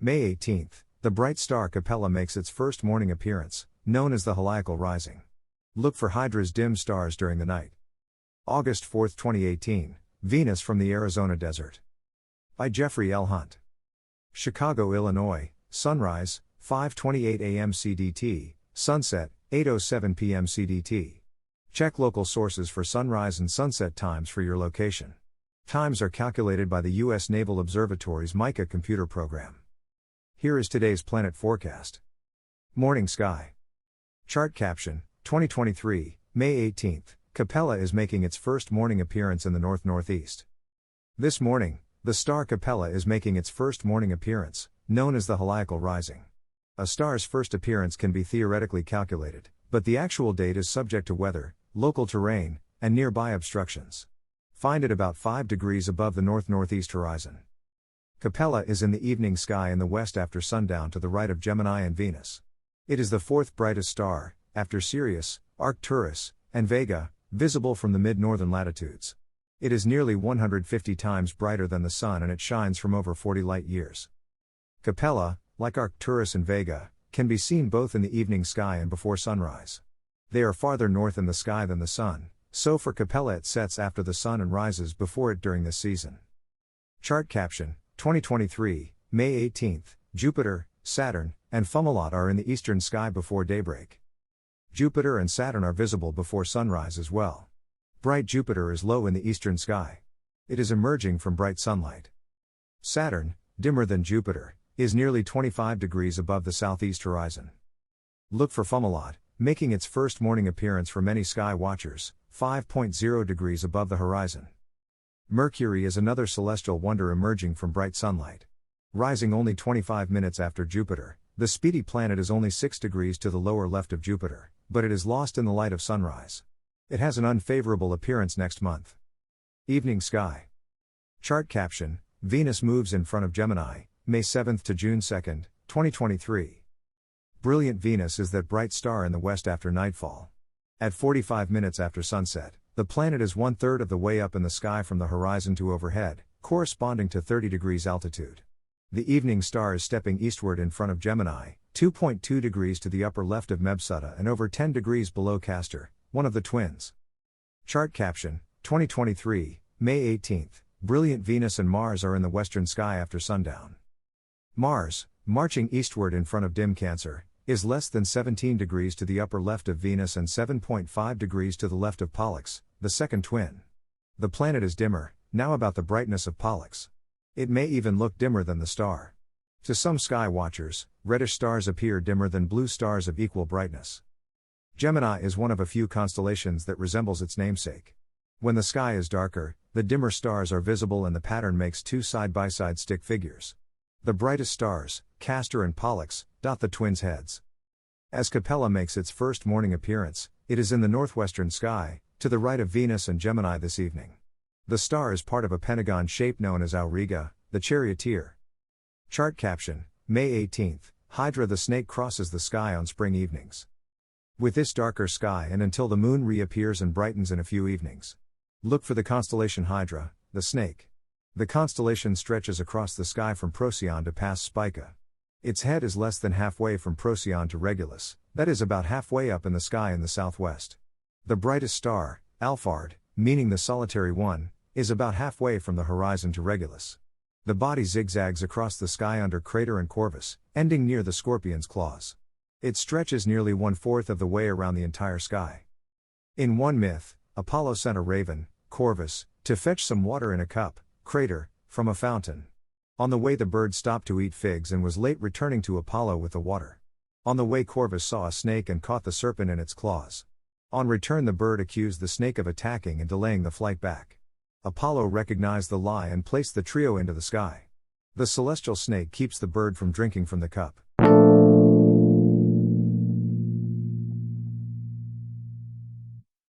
May 18th, the bright star Capella makes its first morning appearance, known as the Heliacal rising. Look for Hydra's dim stars during the night. August 4, 2018, Venus from the Arizona desert. By Jeffrey L. Hunt. Chicago, Illinois, sunrise, 5:28 a.m. CDT, sunset, 8:07 p.m. CDT. Check local sources for sunrise and sunset times for your location. Times are calculated by the U.S. Naval Observatory's MICA computer program. Here is today's planet forecast. Morning sky. Chart caption, 2023, May 18th, Capella is making its first morning appearance in the north-northeast. This morning, the star Capella is making its first morning appearance, known as the Heliacal rising. A star's first appearance can be theoretically calculated, but the actual date is subject to weather, local terrain, and nearby obstructions. Find it about 5 degrees above the north-northeast horizon. Capella is in the evening sky in the west after sundown to the right of Gemini and Venus. It is the fourth brightest star, after Sirius, Arcturus, and Vega, visible from the mid-northern latitudes. It is nearly 150 times brighter than the Sun and it shines from over 40 light-years. Capella, like Arcturus and Vega, can be seen both in the evening sky and before sunrise. They are farther north in the sky than the Sun, so for Capella it sets after the Sun and rises before it during this season. Chart caption, 2023, May 18th, Jupiter, Saturn, and Fomalhaut are in the eastern sky before daybreak. Jupiter and Saturn are visible before sunrise as well. Bright Jupiter is low in the eastern sky. It is emerging from bright sunlight. Saturn, dimmer than Jupiter, is nearly 25 degrees above the southeast horizon. Look for Fomalhaut, making its first morning appearance for many sky watchers, 5.0 degrees above the horizon. Mercury is another celestial wonder emerging from bright sunlight. Rising only 25 minutes after Jupiter, the speedy planet is only 6 degrees to the lower left of Jupiter, but it is lost in the light of sunrise. It has an unfavorable appearance next month. Evening sky. Chart caption, Venus moves in front of Gemini, May 7th to June 2nd, 2023. Brilliant Venus is that bright star in the west after nightfall. At 45 minutes after sunset, the planet is 1/3 of the way up in the sky from the horizon to overhead, corresponding to 30 degrees altitude. The evening star is stepping eastward in front of Gemini, 2.2 degrees to the upper left of Mebsuta and over 10 degrees below Castor, one of the twins. Chart caption, 2023, May 18th, brilliant Venus and Mars are in the western sky after sundown. Mars, marching eastward in front of dim Cancer, is less than 17 degrees to the upper left of Venus and 7.5 degrees to the left of Pollux, the second twin. The planet is dimmer, now about the brightness of Pollux. It may even look dimmer than the star. To some sky watchers, reddish stars appear dimmer than blue stars of equal brightness. Gemini is one of a few constellations that resembles its namesake. When the sky is darker, the dimmer stars are visible and the pattern makes two side-by-side stick figures. The brightest stars, Castor and Pollux, dot the twins' heads. As Capella makes its first morning appearance, it is in the northwestern sky, to the right of Venus and Gemini this evening. The star is part of a pentagon shape known as Auriga, the charioteer. Chart caption, May 18th, Hydra the snake crosses the sky on spring evenings. With this darker sky and until the moon reappears and brightens in a few evenings. Look for the constellation Hydra, the snake. The constellation stretches across the sky from Procyon to past Spica. Its head is less than halfway from Procyon to Regulus, that is about halfway up in the sky in the southwest. The brightest star, Alphard, meaning the solitary one, is about halfway from the horizon to Regulus. The body zigzags across the sky under Crater and Corvus, ending near the Scorpion's claws. It stretches nearly 1/4 of the way around the entire sky. In one myth, Apollo sent a raven, Corvus, to fetch some water in a cup, Crater, from a fountain. On the way the bird stopped to eat figs and was late returning to Apollo with the water. On the way Corvus saw a snake and caught the serpent in its claws. On return the bird accused the snake of attacking and delaying the flight back. Apollo recognized the lie and placed the trio into the sky. The celestial snake keeps the bird from drinking from the cup.